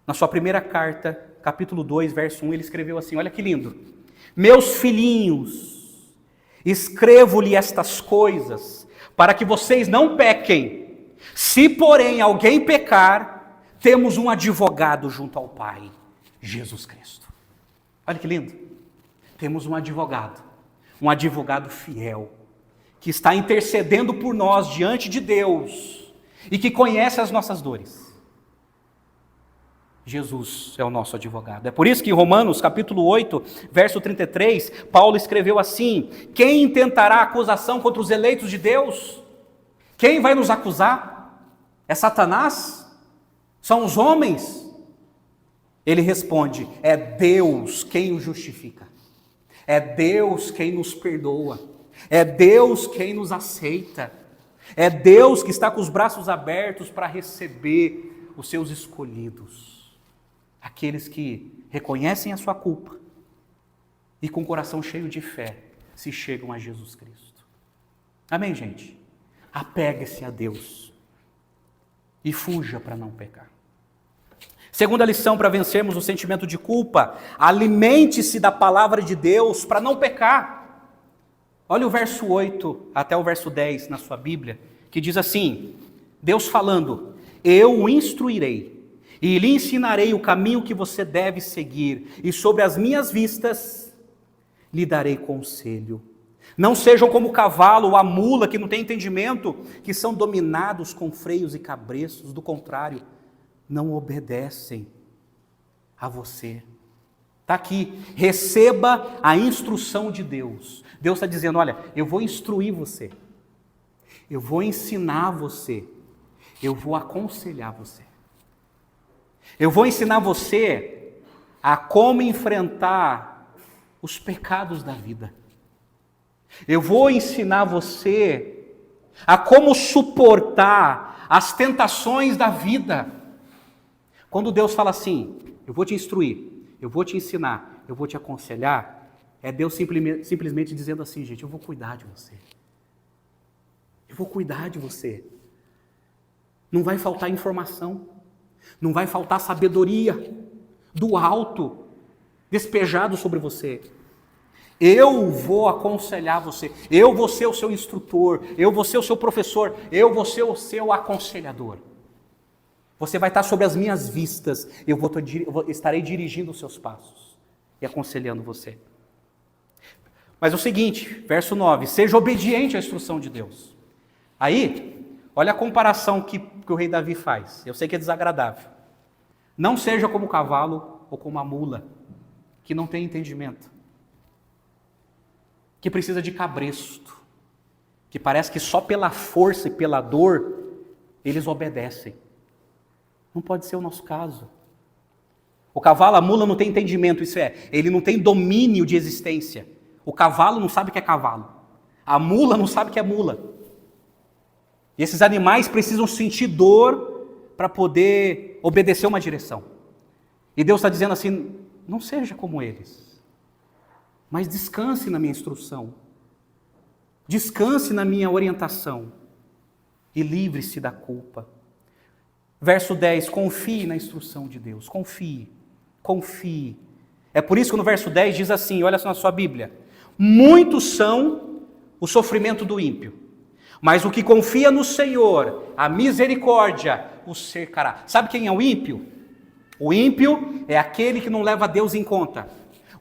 na sua primeira carta, capítulo 2, verso 1, ele escreveu assim, olha que lindo: Meus filhinhos, escrevo-lhe estas coisas, para que vocês não pequem. Se, porém, alguém pecar, temos um advogado junto ao Pai, Jesus Cristo. Olha que lindo. Temos um advogado fiel, que está intercedendo por nós diante de Deus, e que conhece as nossas dores. Jesus é o nosso advogado. É por isso que em Romanos, capítulo 8, verso 33, Paulo escreveu assim: Quem intentará acusação contra os eleitos de Deus? Quem vai nos acusar? É Satanás? São os homens? Ele responde: é Deus quem o justifica. É Deus quem nos perdoa. É Deus quem nos aceita. É Deus que está com os braços abertos para receber os seus escolhidos. Aqueles que reconhecem a sua culpa e com o coração cheio de fé se chegam a Jesus Cristo. Amém, gente? Apegue-se a Deus e fuja para não pecar. Segunda lição para vencermos o sentimento de culpa: alimente-se da palavra de Deus para não pecar. Olha o verso 8 até o verso 10 na sua Bíblia, que diz assim, Deus falando: Eu o instruirei e lhe ensinarei o caminho que você deve seguir, e sobre as minhas vistas lhe darei conselho. Não sejam como o cavalo ou a mula que não tem entendimento, que são dominados com freios e cabreços, do contrário, não obedecem a você. Está aqui, receba a instrução de Deus. Deus está dizendo: olha, eu vou instruir você, eu vou ensinar você, eu vou aconselhar você. Eu vou ensinar você a como enfrentar os pecados da vida. Eu vou ensinar você a como suportar as tentações da vida. Quando Deus fala assim: eu vou te instruir, eu vou te ensinar, eu vou te aconselhar, é Deus simplesmente dizendo assim: gente, eu vou cuidar de você. Eu vou cuidar de você. Não vai faltar informação, não vai faltar sabedoria do alto despejado sobre você. Eu vou aconselhar você, eu vou ser o seu instrutor, eu vou ser o seu professor, eu vou ser o seu aconselhador. Você vai estar sobre as minhas vistas, estarei dirigindo os seus passos e aconselhando você. Mas é o seguinte, verso 9, seja obediente à instrução de Deus. Aí, olha a comparação que o rei Davi faz, eu sei que é desagradável. Não seja como o cavalo ou como a mula, que não tem entendimento, que precisa de cabresto, que parece que só pela força e pela dor eles obedecem. Não pode ser o nosso caso. O cavalo, a mula não tem entendimento, isso é, ele não tem domínio de existência. O cavalo não sabe o que é cavalo. A mula não sabe o que é mula. E esses animais precisam sentir dor para poder obedecer uma direção. E Deus está dizendo assim: não seja como eles, mas descanse na minha instrução. Descanse na minha orientação. E livre-se da culpa. Verso 10, confie na instrução de Deus, confie. É por isso que no verso 10 diz assim, olha só na sua Bíblia: muitos são o sofrimento do ímpio, mas o que confia no Senhor, a misericórdia o cercará. Sabe quem é o ímpio? O ímpio é aquele que não leva Deus em conta.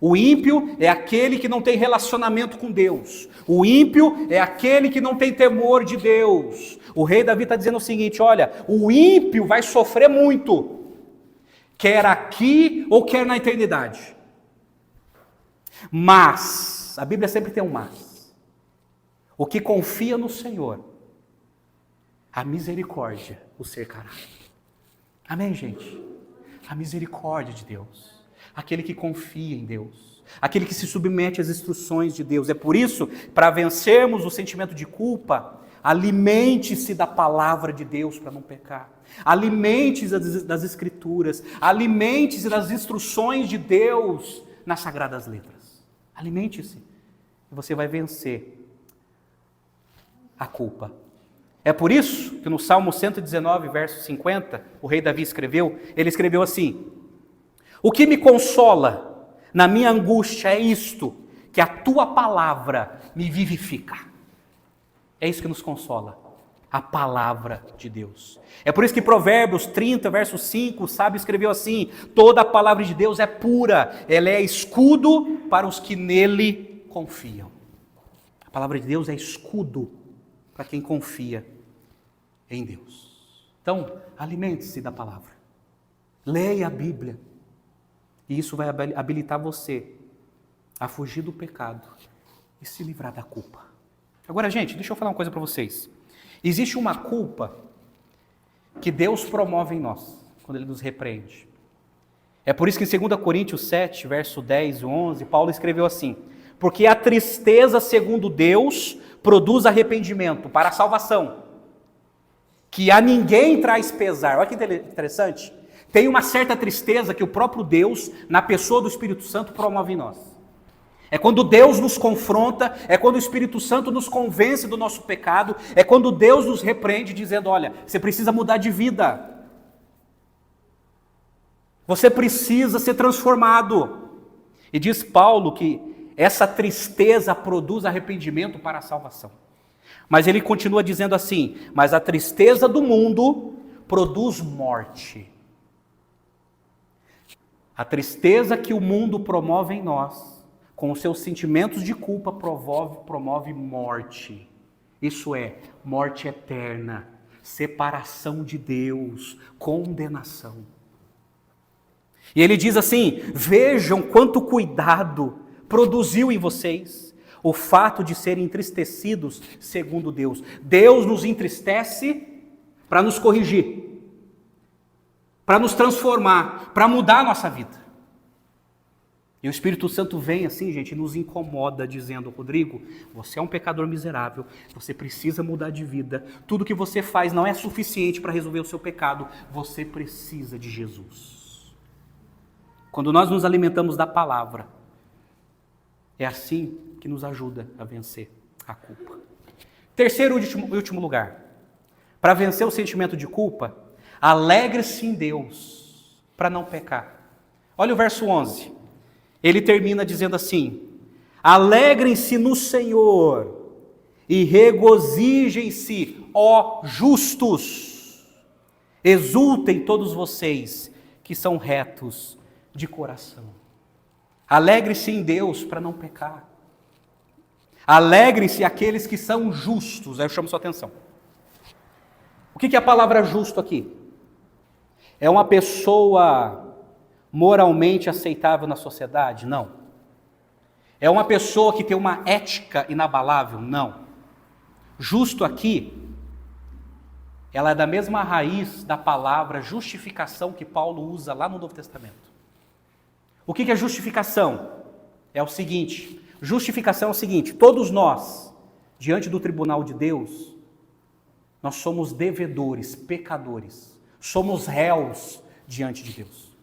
O ímpio é aquele que não tem relacionamento com Deus. O ímpio é aquele que não tem temor de Deus. O rei Davi está dizendo o seguinte, olha, o ímpio vai sofrer muito, quer aqui ou quer na eternidade. Mas, a Bíblia sempre tem um mas. O que confia no Senhor, a misericórdia o cercará. Amém, gente? A misericórdia de Deus. Aquele que confia em Deus, aquele que se submete às instruções de Deus. É por isso, para vencermos o sentimento de culpa, alimente-se da palavra de Deus para não pecar. Alimente-se das Escrituras, alimente-se das instruções de Deus nas Sagradas Letras. Alimente-se e você vai vencer a culpa. É por isso que no Salmo 119, verso 50, o rei Davi escreveu, ele escreveu assim: o que me consola na minha angústia é isto, que a tua palavra me vivifica. É isso que nos consola, a palavra de Deus. É por isso que Provérbios 30, verso 5, o sábio escreveu assim: toda a palavra de Deus é pura, ela é escudo para os que nele confiam. A palavra de Deus é escudo para quem confia em Deus. Então, alimente-se da palavra. Leia a Bíblia. E isso vai habilitar você a fugir do pecado e se livrar da culpa. Agora, gente, deixa eu falar uma coisa para vocês. Existe uma culpa que Deus promove em nós, quando Ele nos repreende. É por isso que em 2 Coríntios 7, verso 10 e 11, Paulo escreveu assim: porque a tristeza, segundo Deus, produz arrependimento para a salvação, que a ninguém traz pesar. Olha que interessante. Tem uma certa tristeza que o próprio Deus, na pessoa do Espírito Santo, promove em nós. É quando Deus nos confronta, é quando o Espírito Santo nos convence do nosso pecado, é quando Deus nos repreende dizendo, olha, você precisa mudar de vida. Você precisa ser transformado. E diz Paulo que essa tristeza produz arrependimento para a salvação. Mas ele continua dizendo assim, mas a tristeza do mundo produz morte. A tristeza que o mundo promove em nós, com os seus sentimentos de culpa, promove morte. Isso é, morte eterna, separação de Deus, condenação. E ele diz assim, vejam quanto cuidado produziu em vocês o fato de serem entristecidos segundo Deus. Deus nos entristece para nos corrigir, para nos transformar, para mudar a nossa vida. E o Espírito Santo vem assim, gente, e nos incomoda, dizendo, Rodrigo, você é um pecador miserável, você precisa mudar de vida, tudo que você faz não é suficiente para resolver o seu pecado, você precisa de Jesus. Quando nós nos alimentamos da palavra, é assim que nos ajuda a vencer a culpa. Terceiro e último lugar, para vencer o sentimento de culpa, alegre-se em Deus, para não pecar. Olha o verso 11. Ele termina dizendo assim, alegrem-se no Senhor e regozijem-se, ó justos. Exultem todos vocês que são retos de coração. Alegre-se em Deus para não pecar. Alegrem-se aqueles que são justos. Aí eu chamo sua atenção. O que é a palavra justo aqui? É uma pessoa moralmente aceitável na sociedade? Não. É uma pessoa que tem uma ética inabalável? Não. Justo aqui, ela é da mesma raiz da palavra justificação que Paulo usa lá no Novo Testamento. O que é justificação? É o seguinte, justificação é o seguinte, todos nós, diante do tribunal de Deus, nós somos devedores, pecadores, somos réus diante de Deus.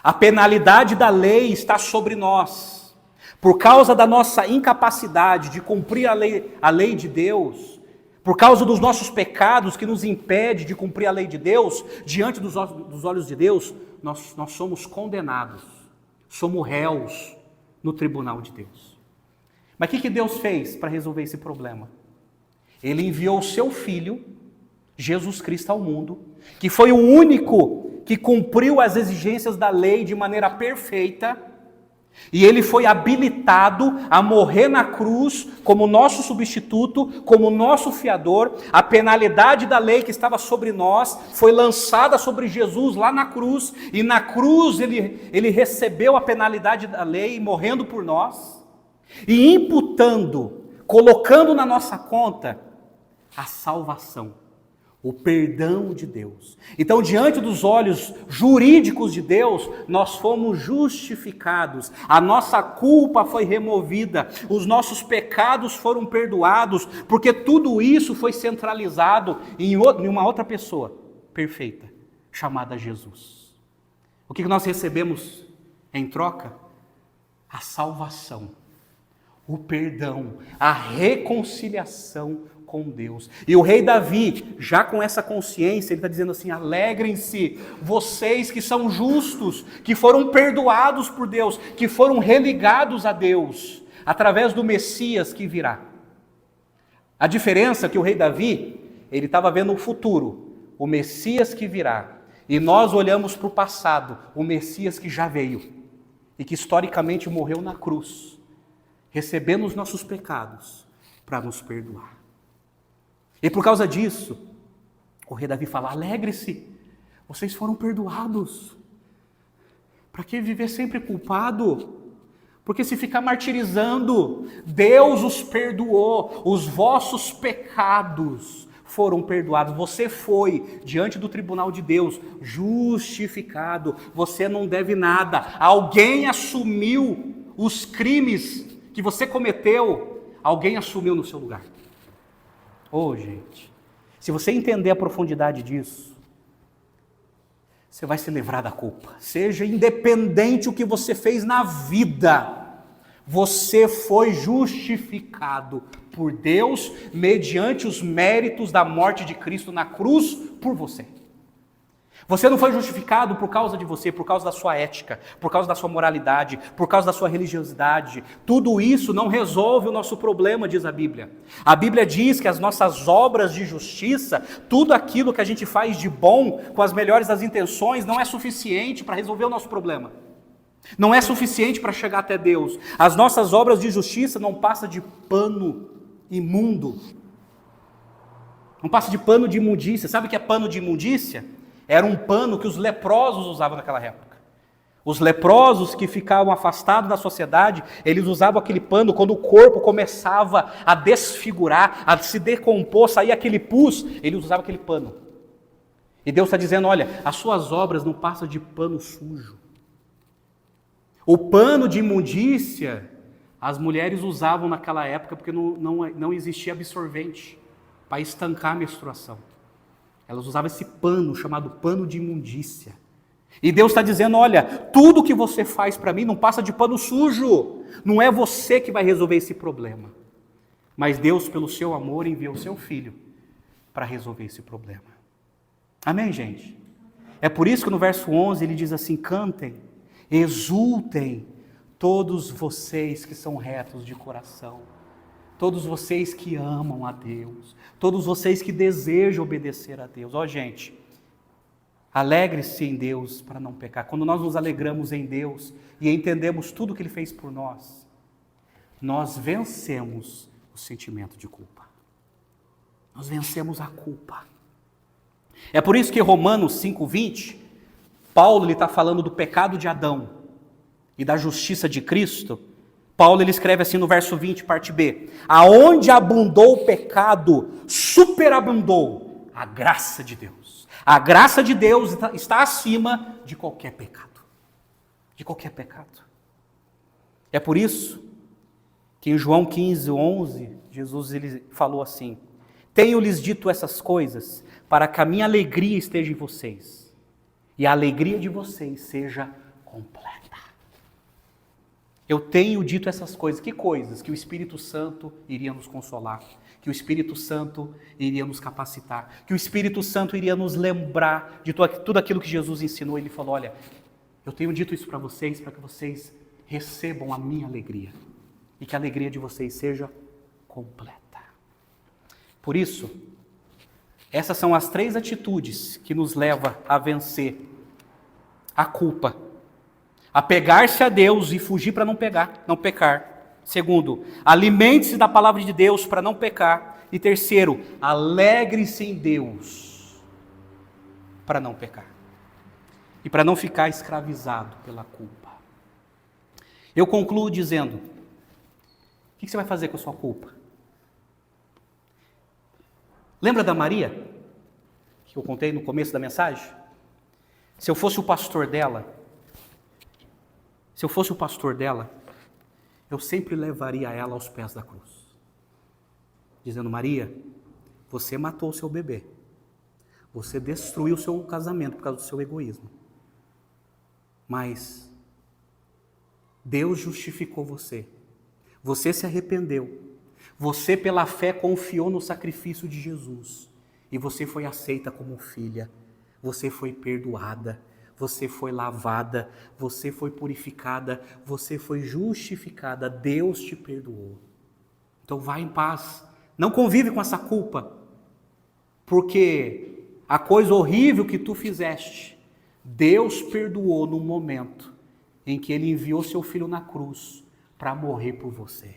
A penalidade da lei está sobre nós. Por causa da nossa incapacidade de cumprir a lei de Deus, por causa dos nossos pecados que nos impede de cumprir a lei de Deus, diante dos olhos de Deus, nós somos condenados, somos réus no tribunal de Deus. Mas o que Deus fez para resolver esse problema? Ele enviou o seu Filho, Jesus Cristo, ao mundo, que foi o único que cumpriu as exigências da lei de maneira perfeita, e ele foi habilitado a morrer na cruz como nosso substituto, como nosso fiador. A penalidade da lei que estava sobre nós foi lançada sobre Jesus lá na cruz, e na cruz ele recebeu a penalidade da lei, morrendo por nós, e imputando, colocando na nossa conta a salvação, o perdão de Deus. Então, diante dos olhos jurídicos de Deus, nós fomos justificados, a nossa culpa foi removida, os nossos pecados foram perdoados, porque tudo isso foi centralizado em uma outra pessoa perfeita, chamada Jesus. O que nós recebemos em troca? A salvação, o perdão, a reconciliação com Deus. E o rei Davi, já com essa consciência, ele está dizendo assim: alegrem-se, vocês que são justos, que foram perdoados por Deus, que foram religados a Deus, através do Messias que virá. A diferença é que o rei Davi, ele estava vendo o futuro, o Messias que virá, e nós olhamos para o passado, o Messias que já veio, e que historicamente morreu na cruz, recebendo os nossos pecados, para nos perdoar. E por causa disso, o rei Davi fala: alegre-se, vocês foram perdoados. Para que viver sempre culpado? Porque se ficar martirizando, Deus os perdoou, os vossos pecados foram perdoados. Você foi diante do tribunal de Deus justificado, você não deve nada. Alguém assumiu os crimes que você cometeu, alguém assumiu no seu lugar. Gente, se você entender a profundidade disso, você vai se livrar da culpa. Seja independente o que você fez na vida, você foi justificado por Deus mediante os méritos da morte de Cristo na cruz por você. Você não foi justificado por causa de você, por causa da sua ética, por causa da sua moralidade, por causa da sua religiosidade. Tudo isso não resolve o nosso problema, diz a Bíblia. A Bíblia diz que as nossas obras de justiça, tudo aquilo que a gente faz de bom, com as melhores das intenções, não é suficiente para resolver o nosso problema. Não é suficiente para chegar até Deus. As nossas obras de justiça não passam de pano imundo. Não passa de pano de imundícia. Sabe o que é pano de imundícia? Era um pano que os leprosos usavam naquela época. Os leprosos que ficavam afastados da sociedade, eles usavam aquele pano quando o corpo começava a desfigurar, a se decompor, sair aquele pus, eles usavam aquele pano. E Deus está dizendo: olha, as suas obras não passam de pano sujo. O pano de imundícia, as mulheres usavam naquela época porque não existia absorvente para estancar a menstruação. Elas usavam esse pano chamado pano de imundícia. E Deus está dizendo: olha, tudo que você faz para mim não passa de pano sujo. Não é você que vai resolver esse problema. Mas Deus, pelo seu amor, enviou o seu Filho para resolver esse problema. Amém, gente? É por isso que no verso 11 ele diz assim: cantem, exultem, todos vocês que são retos de coração. Todos vocês que amam a Deus, todos vocês que desejam obedecer a Deus. Gente, alegre-se em Deus para não pecar. Quando nós nos alegramos em Deus e entendemos tudo o que Ele fez por nós, nós vencemos o sentimento de culpa. Nós vencemos a culpa. É por isso que Romanos 5:20, Paulo está falando do pecado de Adão e da justiça de Cristo. Paulo ele escreve assim no verso 20, parte B: aonde abundou o pecado, superabundou a graça de Deus. A graça de Deus está acima de qualquer pecado. De qualquer pecado. É por isso que em João 15:11, Jesus ele falou assim: tenho-lhes dito essas coisas para que a minha alegria esteja em vocês e a alegria de vocês seja completa. Eu tenho dito essas coisas. Que coisas? Que o Espírito Santo iria nos consolar, que o Espírito Santo iria nos capacitar, que o Espírito Santo iria nos lembrar de tudo aquilo que Jesus ensinou. Ele falou: olha, eu tenho dito isso para que vocês recebam a minha alegria e que a alegria de vocês seja completa. Por isso, essas são as 3 atitudes que nos levam a vencer a culpa. Apegar-se a Deus e fugir para não pecar. Segundo, alimente-se da palavra de Deus para não pecar. E terceiro, alegre-se em Deus para não pecar. E para não ficar escravizado pela culpa. Eu concluo dizendo, o que você vai fazer com a sua culpa? Lembra da Maria, que eu contei no começo da mensagem? Se eu fosse o pastor dela, eu sempre levaria ela aos pés da cruz. Dizendo, Maria, você matou o seu bebê. Você destruiu o seu casamento por causa do seu egoísmo. Mas Deus justificou você. Você se arrependeu. Você, pela fé, confiou no sacrifício de Jesus. E você foi aceita como filha. Você foi perdoada. Você foi lavada. Você foi purificada. Você foi justificada. Deus te perdoou. Então vá em paz. Não convive com essa culpa. Porque a coisa horrível que tu fizeste, Deus perdoou no momento em que Ele enviou seu Filho na cruz para morrer por você.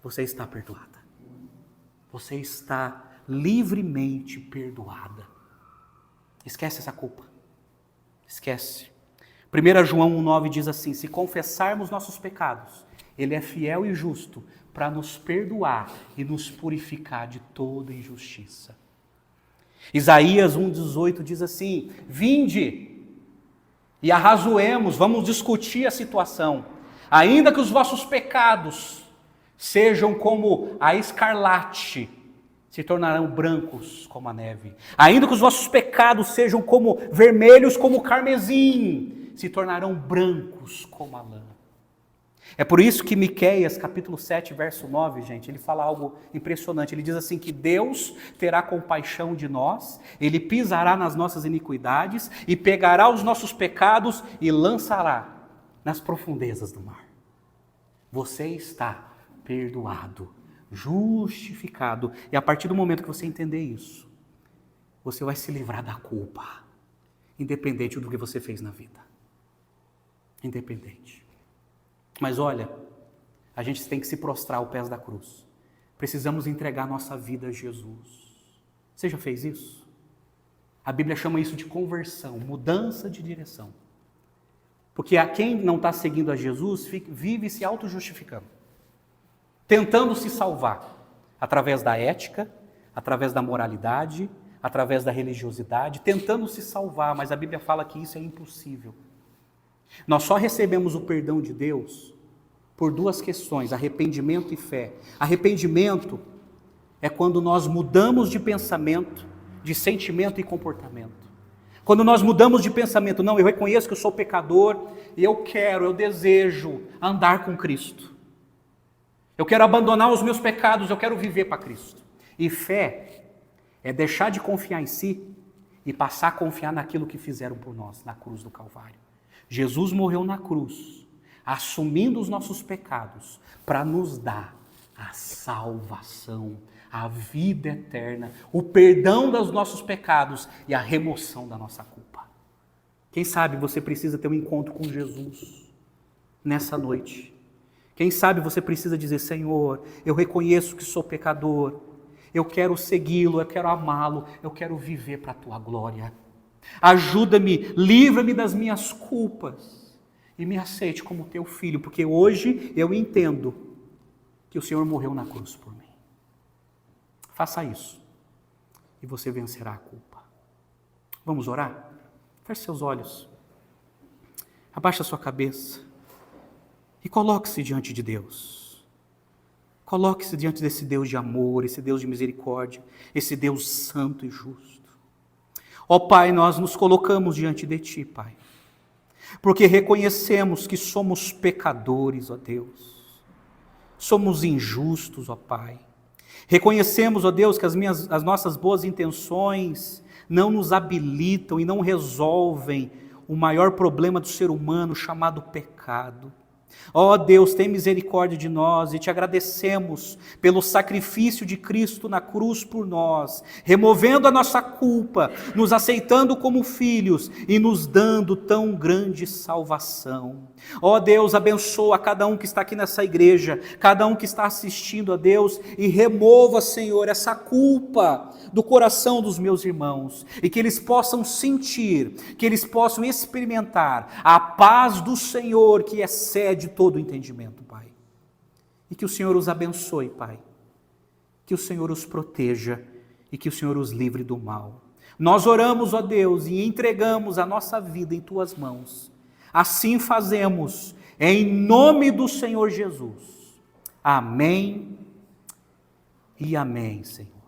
Você está perdoada. Você está livremente perdoada. Esquece essa culpa. Esquece. 1 João 1,9 diz assim, se confessarmos nossos pecados, Ele é fiel e justo para nos perdoar e nos purificar de toda injustiça. Isaías 1,18 diz assim, vinde e arrazoemos, vamos discutir a situação. Ainda que os vossos pecados sejam como a escarlate, se tornarão brancos como a neve. Ainda que os vossos pecados sejam como vermelhos como o carmesim, se tornarão brancos como a lã. É por isso que Miqueias, capítulo 7, verso 9, gente, ele fala algo impressionante. Ele diz assim que Deus terá compaixão de nós, Ele pisará nas nossas iniquidades e pegará os nossos pecados e lançará nas profundezas do mar. Você está perdoado, justificado. E a partir do momento que você entender isso, você vai se livrar da culpa, independente do que você fez na vida. Independente. Mas olha, a gente tem que se prostrar aos pés da cruz. Precisamos entregar nossa vida a Jesus. Você já fez isso? A Bíblia chama isso de conversão, mudança de direção. Porque a quem não está seguindo a Jesus, vive se auto-justificando. Tentando se salvar. Através da ética, através da moralidade, através da religiosidade. Tentando se salvar, mas a Bíblia fala que isso é impossível. Nós só recebemos o perdão de Deus por duas questões, arrependimento e fé. Arrependimento é quando nós mudamos de pensamento, de sentimento e comportamento. Quando nós mudamos de pensamento, não, eu reconheço que eu sou pecador e eu desejo andar com Cristo. Eu quero abandonar os meus pecados, eu quero viver para Cristo. E fé é deixar de confiar em si e passar a confiar naquilo que fizeram por nós, na cruz do Calvário. Jesus morreu na cruz, assumindo os nossos pecados, para nos dar a salvação, a vida eterna, o perdão dos nossos pecados e a remoção da nossa culpa. Quem sabe você precisa ter um encontro com Jesus nessa noite. Quem sabe você precisa dizer, Senhor, eu reconheço que sou pecador, eu quero segui-lo, eu quero amá-lo, eu quero viver para a tua glória. Ajuda-me, livra-me das minhas culpas e me aceite como teu filho, porque hoje eu entendo que o Senhor morreu na cruz por mim. Faça isso e você vencerá a culpa. Vamos orar? Feche seus olhos, abaixe a sua cabeça e coloque-se diante de Deus. Coloque-se diante desse Deus de amor, esse Deus de misericórdia, esse Deus santo e justo. Ó Pai, nós nos colocamos diante de Ti, Pai, porque reconhecemos que somos pecadores, ó Deus, somos injustos, ó Pai. Reconhecemos, ó Deus, que as nossas boas intenções não nos habilitam e não resolvem o maior problema do ser humano chamado pecado. Ó Deus, tem misericórdia de nós e te agradecemos pelo sacrifício de Cristo na cruz por nós, removendo a nossa culpa, nos aceitando como filhos e nos dando tão grande salvação. Ó Deus, abençoa cada um que está aqui nessa igreja, cada um que está assistindo a Deus e remova, Senhor, essa culpa do coração dos meus irmãos e que eles possam sentir, que eles possam experimentar a paz do Senhor que excede todo o entendimento, Pai. E que o Senhor os abençoe, Pai. Que o Senhor os proteja e que o Senhor os livre do mal. Nós oramos, ó Deus, e entregamos a nossa vida em Tuas mãos. Assim fazemos, em nome do Senhor Jesus. Amém e amém, Senhor.